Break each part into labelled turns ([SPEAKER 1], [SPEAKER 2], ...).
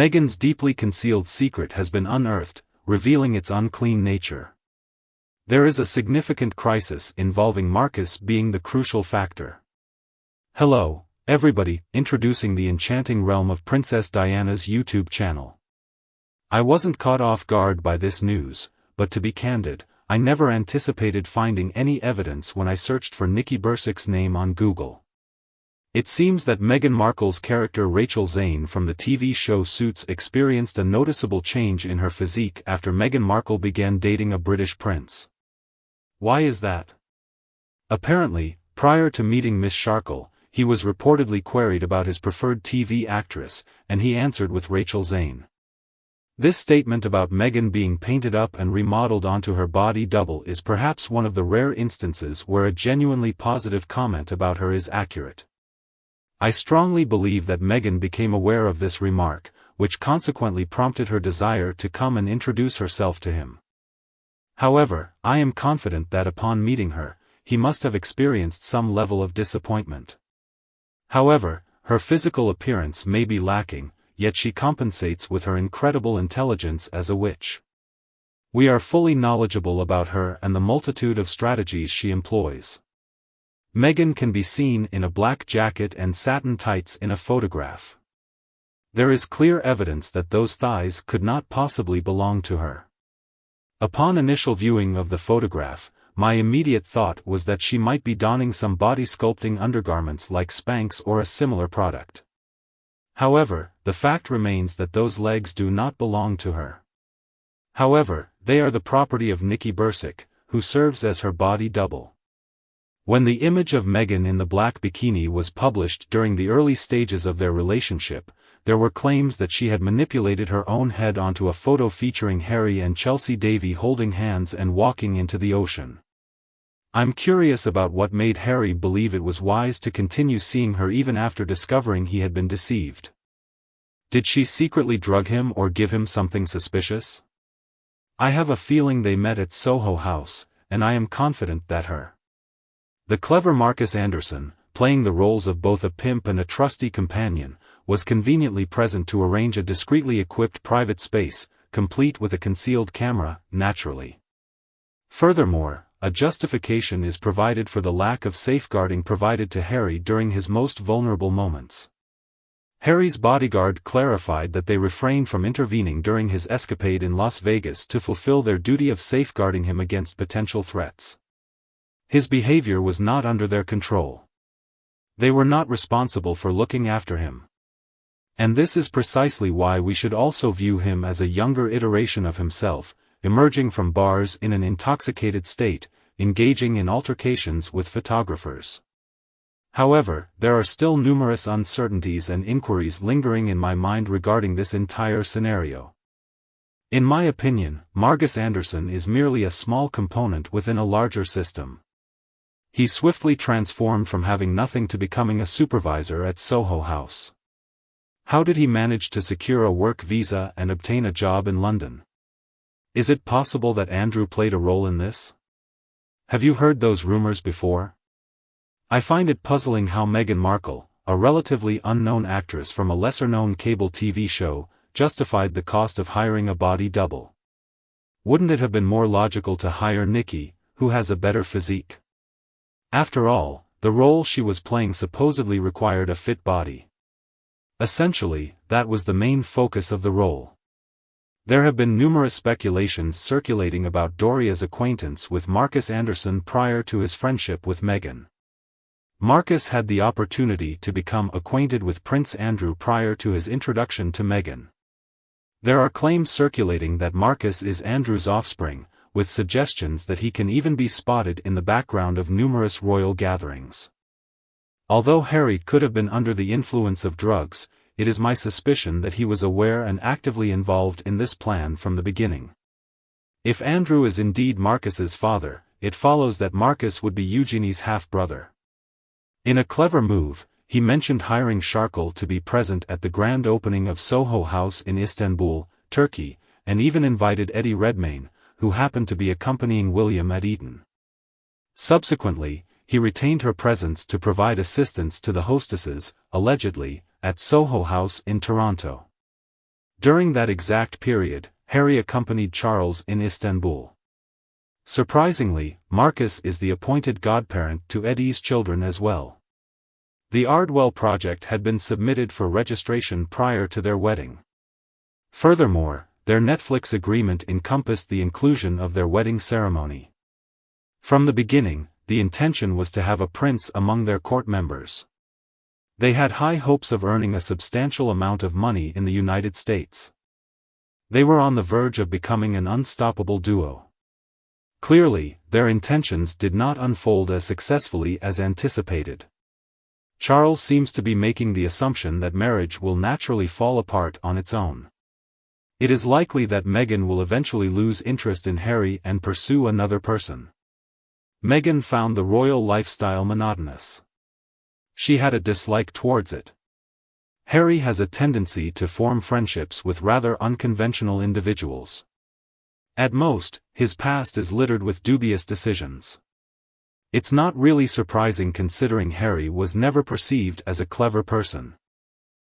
[SPEAKER 1] Meghan's deeply concealed secret has been unearthed, revealing its unclean nature. There is a significant crisis involving Marcus being the crucial factor. Hello, everybody, introducing the enchanting realm of Princess Diana's YouTube channel. I wasn't caught off guard by this news, but to be candid, I never anticipated finding any evidence when I searched for Nikki Bursick's name on Google. It seems that Meghan Markle's character Rachel Zane from the TV show Suits experienced a noticeable change in her physique after Meghan Markle began dating a British prince. Why is that? Apparently, prior to meeting Miss Sharkle, he was reportedly queried about his preferred TV actress, and he answered with Rachel Zane. This statement about Meghan being painted up and remodeled onto her body double is perhaps one of the rare instances where a genuinely positive comment about her is accurate. I strongly believe that Meghan became aware of this remark, which consequently prompted her desire to come and introduce herself to him. However, I am confident that upon meeting her, he must have experienced some level of disappointment. However, her physical appearance may be lacking, yet she compensates with her incredible intelligence as a witch. We are fully knowledgeable about her and the multitude of strategies she employs. Meghan can be seen in a black jacket and satin tights in a photograph. There is clear evidence that those thighs could not possibly belong to her. Upon initial viewing of the photograph, my immediate thought was that she might be donning some body sculpting undergarments like Spanx or a similar product. However, the fact remains that those legs do not belong to her. However, they are the property of Nikki Bursick, who serves as her body double. When the image of Meghan in the black bikini was published during the early stages of their relationship, there were claims that she had manipulated her own head onto a photo featuring Harry and Chelsea Davy holding hands and walking into the ocean. I'm curious about what made Harry believe it was wise to continue seeing her even after discovering he had been deceived. Did she secretly drug him or give him something suspicious? I have a feeling they met at Soho House, and I am confident that the clever Marcus Anderson, playing the roles of both a pimp and a trusty companion, was conveniently present to arrange a discreetly equipped private space, complete with a concealed camera, naturally. Furthermore, a justification is provided for the lack of safeguarding provided to Harry during his most vulnerable moments. Harry's bodyguard clarified that they refrained from intervening during his escapade in Las Vegas to fulfill their duty of safeguarding him against potential threats. His behavior was not under their control. They were not responsible for looking after him. And this is precisely why we should also view him as a younger iteration of himself, emerging from bars in an intoxicated state, engaging in altercations with photographers. However, there are still numerous uncertainties and inquiries lingering in my mind regarding this entire scenario. In my opinion, Marcus Anderson is merely a small component within a larger system. He swiftly transformed from having nothing to becoming a supervisor at Soho House. How did he manage to secure a work visa and obtain a job in London? Is it possible that Andrew played a role in this? Have you heard those rumors before? I find it puzzling how Meghan Markle, a relatively unknown actress from a lesser-known cable TV show, justified the cost of hiring a body double. Wouldn't it have been more logical to hire Nikki, who has a better physique? After all, the role she was playing supposedly required a fit body. Essentially, that was the main focus of the role. There have been numerous speculations circulating about DlRTY's acquaintance with Marcus Anderson prior to his friendship with Meghan. Marcus had the opportunity to become acquainted with Prince Andrew prior to his introduction to Meghan. There are claims circulating that Marcus is Andrew's offspring, with suggestions that he can even be spotted in the background of numerous royal gatherings. Although Harry could have been under the influence of drugs, it is my suspicion that he was aware and actively involved in this plan from the beginning. If Andrew is indeed Marcus's father, it follows that Marcus would be Eugenie's half-brother. In a clever move, he mentioned hiring Sharkle to be present at the grand opening of Soho House in Istanbul, Turkey, and even invited Eddie Redmayne, who happened to be accompanying William at Eton. Subsequently, he retained her presence to provide assistance to the hostesses, allegedly, at Soho House in Toronto. During that exact period, Harry accompanied Charles in Istanbul. Surprisingly, Marcus is the appointed godparent to Eddie's children as well. The Ardwell project had been submitted for registration prior to their wedding. Furthermore, their Netflix agreement encompassed the inclusion of their wedding ceremony. From the beginning, the intention was to have a prince among their court members. They had high hopes of earning a substantial amount of money in the United States. They were on the verge of becoming an unstoppable duo. Clearly, their intentions did not unfold as successfully as anticipated. Charles seems to be making the assumption that marriage will naturally fall apart on its own. It is likely that Meghan will eventually lose interest in Harry and pursue another person. Meghan found the royal lifestyle monotonous. She had a dislike towards it. Harry has a tendency to form friendships with rather unconventional individuals. At most, his past is littered with dubious decisions. It's not really surprising considering Harry was never perceived as a clever person.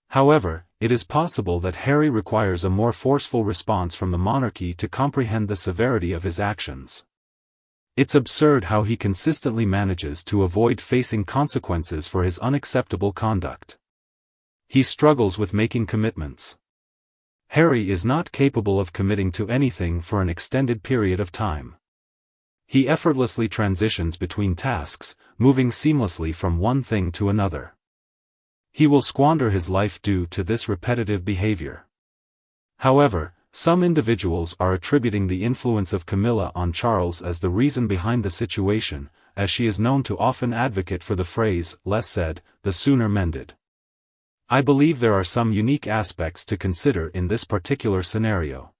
[SPEAKER 1] However, it is possible that Harry requires a more forceful response from the monarchy to comprehend the severity of his actions. It's absurd how he consistently manages to avoid facing consequences for his unacceptable conduct. He struggles with making commitments. Harry is not capable of committing to anything for an extended period of time. He effortlessly transitions between tasks, moving seamlessly from one thing to another. He will squander his life due to this repetitive behavior. However, some individuals are attributing the influence of Camilla on Charles as the reason behind the situation, as she is known to often advocate for the phrase, "less said, the sooner mended." I believe there are some unique aspects to consider in this particular scenario.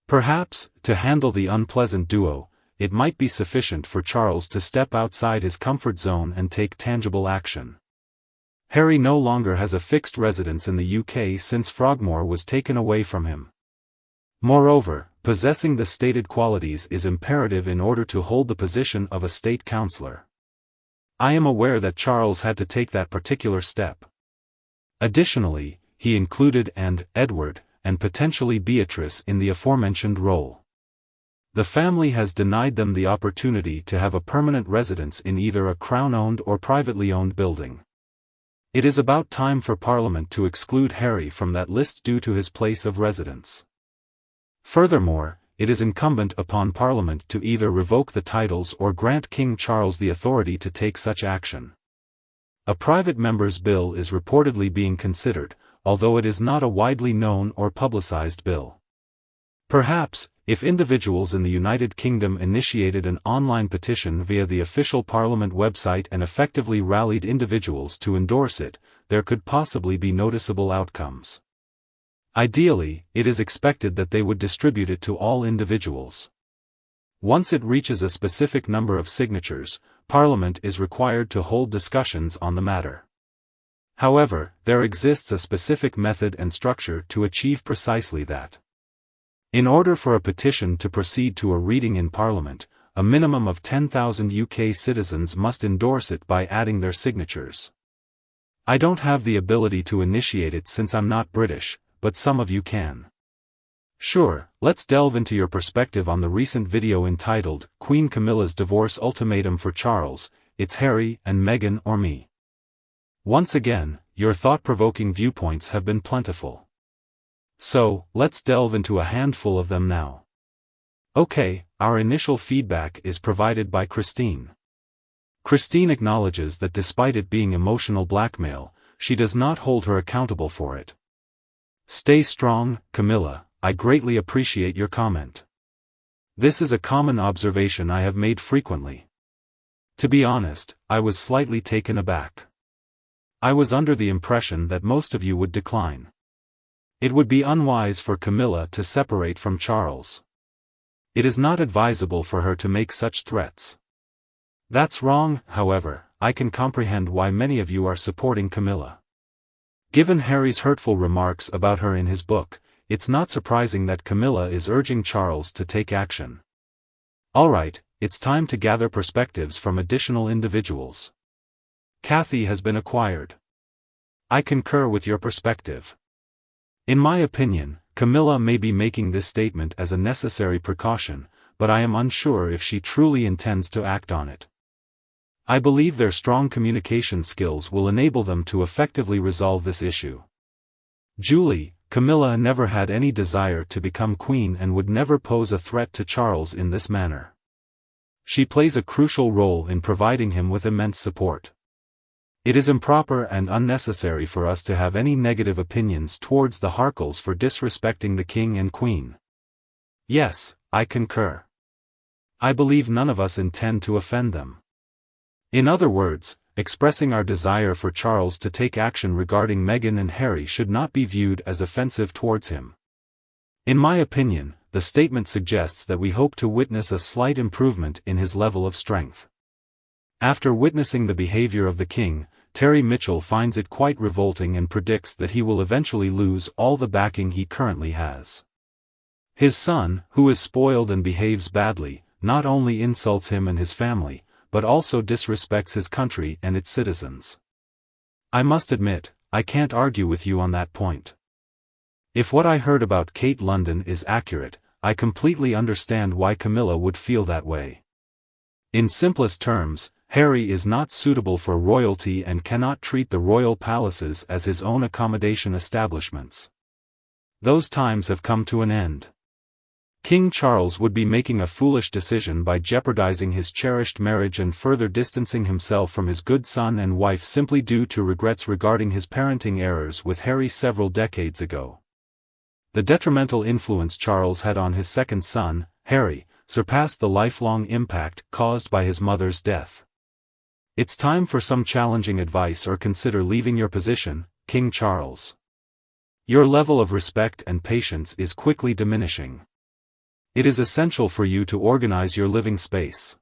[SPEAKER 1] Perhaps, to handle the unpleasant duo, it might be sufficient for Charles to step outside his comfort zone and take tangible action. Harry no longer has a fixed residence in the UK since Frogmore was taken away from him. Moreover, possessing the stated qualities is imperative in order to hold the position of a state councillor. I am aware that Charles had to take that particular step. Additionally, he included Edward, and potentially Beatrice in the aforementioned role. The family has denied them the opportunity to have a permanent residence in either a Crown-owned or privately owned building. It is about time for Parliament to exclude Harry from that list due to his place of residence. Furthermore, it is incumbent upon Parliament to either revoke the titles or grant King Charles the authority to take such action. A private member's bill is reportedly being considered, although it is not a widely known or publicized bill. Perhaps, if individuals in the United Kingdom initiated an online petition via the official Parliament website and effectively rallied individuals to endorse it, there could possibly be noticeable outcomes. Ideally, it is expected that they would distribute it to all individuals. Once it reaches a specific number of signatures, Parliament is required to hold discussions on the matter. However, there exists a specific method and structure to achieve precisely that. In order for a petition to proceed to a reading in Parliament, a minimum of 10,000 UK citizens must endorse it by adding their signatures. I don't have the ability to initiate it since I'm not British, but some of you can. Sure, let's delve into your perspective on the recent video entitled, Queen Camilla's Divorce Ultimatum for Charles, It's Harry and Meghan or Me. Once again, your thought-provoking viewpoints have been plentiful. So, let's delve into a handful of them now. Okay, our initial feedback is provided by Christine. Christine acknowledges that despite it being emotional blackmail, she does not hold her accountable for it. Stay strong, Camilla, I greatly appreciate your comment. This is a common observation I have made frequently. To be honest, I was slightly taken aback. I was under the impression that most of you would decline. It would be unwise for Camilla to separate from Charles. It is not advisable for her to make such threats. That's wrong, however, I can comprehend why many of you are supporting Camilla. Given Harry's hurtful remarks about her in his book, it's not surprising that Camilla is urging Charles to take action. Alright, it's time to gather perspectives from additional individuals. Kathy has been acquired. I concur with your perspective. In my opinion, Camilla may be making this statement as a necessary precaution, but I am unsure if she truly intends to act on it. I believe their strong communication skills will enable them to effectively resolve this issue. Julie, Camilla never had any desire to become queen and would never pose a threat to Charles in this manner. She plays a crucial role in providing him with immense support. It is improper and unnecessary for us to have any negative opinions towards the Harkles for disrespecting the king and queen. Yes, I concur. I believe none of us intend to offend them. In other words, expressing our desire for Charles to take action regarding Meghan and Harry should not be viewed as offensive towards him. In my opinion, the statement suggests that we hope to witness a slight improvement in his level of strength. After witnessing the behavior of the king, Terry Mitchell finds it quite revolting and predicts that he will eventually lose all the backing he currently has. His son, who is spoiled and behaves badly, not only insults him and his family, but also disrespects his country and its citizens. I must admit, I can't argue with you on that point. If what I heard about Kate London is accurate, I completely understand why Camilla would feel that way. In simplest terms, Harry is not suitable for royalty and cannot treat the royal palaces as his own accommodation establishments. Those times have come to an end. King Charles would be making a foolish decision by jeopardizing his cherished marriage and further distancing himself from his good son and wife simply due to regrets regarding his parenting errors with Harry several decades ago. The detrimental influence Charles had on his second son, Harry, surpassed the lifelong impact caused by his mother's death. It's time for some challenging advice or consider leaving your position, King Charles. Your level of respect and patience is quickly diminishing. It is essential for you to organize your living space.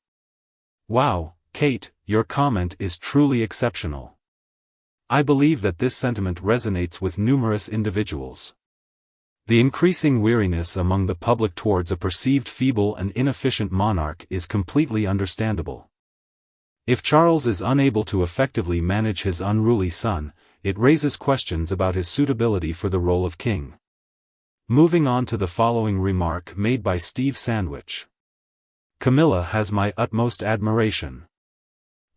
[SPEAKER 1] Wow, Kate, your comment is truly exceptional. I believe that this sentiment resonates with numerous individuals. The increasing weariness among the public towards a perceived feeble and inefficient monarch is completely understandable. If Charles is unable to effectively manage his unruly son, it raises questions about his suitability for the role of king. Moving on to the following remark made by Steve Sandwich. Camilla has my utmost admiration.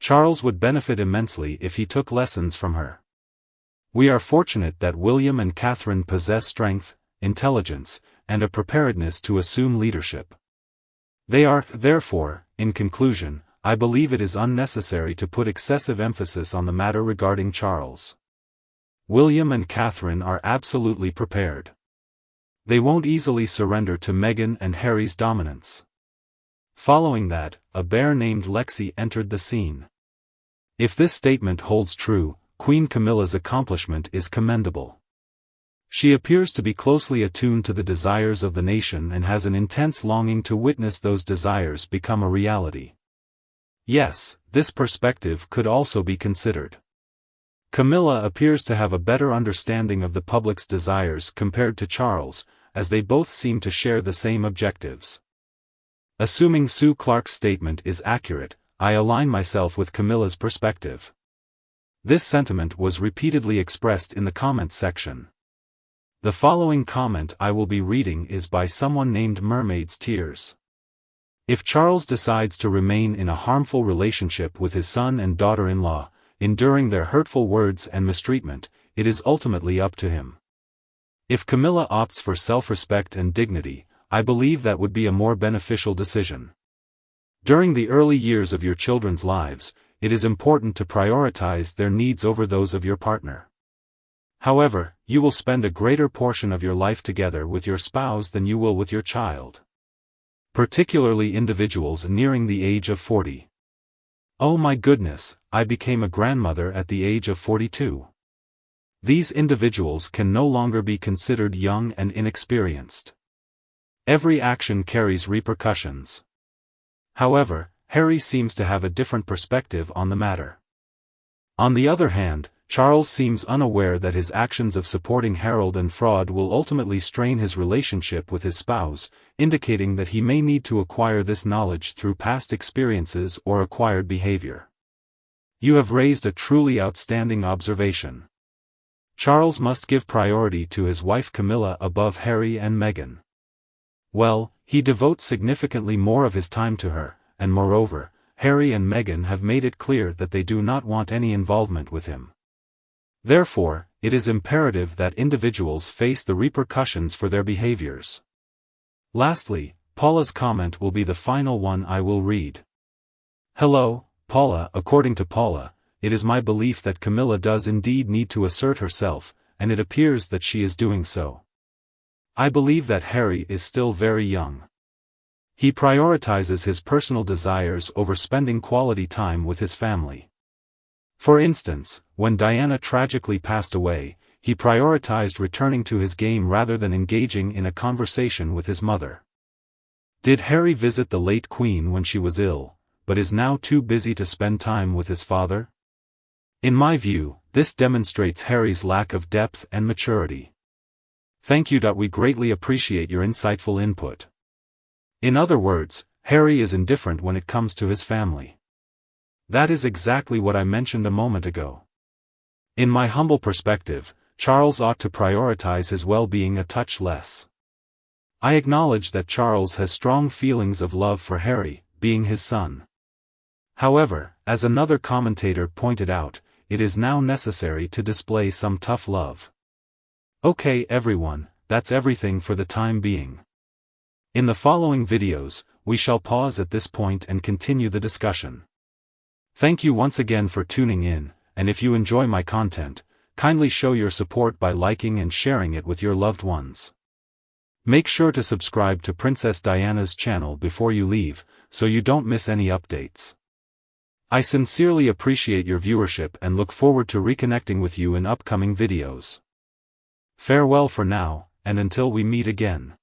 [SPEAKER 1] Charles would benefit immensely if he took lessons from her. We are fortunate that William and Catherine possess strength, intelligence, and a preparedness to assume leadership. They are, therefore, in conclusion, I believe it is unnecessary to put excessive emphasis on the matter regarding Charles. William and Catherine are absolutely prepared. They won't easily surrender to Meghan and Harry's dominance. Following that, a bear named Lexi entered the scene. If this statement holds true, Queen Camilla's accomplishment is commendable. She appears to be closely attuned to the desires of the nation and has an intense longing to witness those desires become a reality. Yes, this perspective could also be considered. Camilla appears to have a better understanding of the public's desires compared to Charles, as they both seem to share the same objectives. Assuming Sue Clark's statement is accurate, I align myself with Camilla's perspective. This sentiment was repeatedly expressed in the comments section. The following comment I will be reading is by someone named Mermaid's Tears. If Charles decides to remain in a harmful relationship with his son and daughter-in-law, enduring their hurtful words and mistreatment, it is ultimately up to him. If Camilla opts for self-respect and dignity, I believe that would be a more beneficial decision. During the early years of your children's lives, it is important to prioritize their needs over those of your partner. However, you will spend a greater portion of your life together with your spouse than you will with your child. Particularly individuals nearing the age of 40. Oh my goodness, I became a grandmother at the age of 42. These individuals can no longer be considered young and inexperienced. Every action carries repercussions. However, Harry seems to have a different perspective on the matter. On the other hand, Charles seems unaware that his actions of supporting Harold and fraud will ultimately strain his relationship with his spouse, indicating that he may need to acquire this knowledge through past experiences or acquired behavior. You have raised a truly outstanding observation. Charles must give priority to his wife Camilla above Harry and Meghan. Well, he devotes significantly more of his time to her, and moreover, Harry and Meghan have made it clear that they do not want any involvement with him. Therefore, it is imperative that individuals face the repercussions for their behaviors. Lastly, Paula's comment will be the final one I will read. Hello, Paula. According to Paula, it is my belief that Camilla does indeed need to assert herself, and it appears that she is doing so. I believe that Harry is still very young. He prioritizes his personal desires over spending quality time with his family. For instance, when Diana tragically passed away, he prioritized returning to his game rather than engaging in a conversation with his mother. Did Harry visit the late Queen when she was ill, but is now too busy to spend time with his father? In my view, this demonstrates Harry's lack of depth and maturity. Thank you. We greatly appreciate your insightful input. In other words, Harry is indifferent when it comes to his family. That is exactly what I mentioned a moment ago. In my humble perspective, Charles ought to prioritize his well-being a touch less. I acknowledge that Charles has strong feelings of love for Harry, being his son. However, as another commentator pointed out, it is now necessary to display some tough love. Okay everyone, that's everything for the time being. In the following videos, we shall pause at this point and continue the discussion. Thank you once again for tuning in, and if you enjoy my content, kindly show your support by liking and sharing it with your loved ones. Make sure to subscribe to Princess Diana's channel before you leave, so you don't miss any updates. I sincerely appreciate your viewership and look forward to reconnecting with you in upcoming videos. Farewell for now, and until we meet again.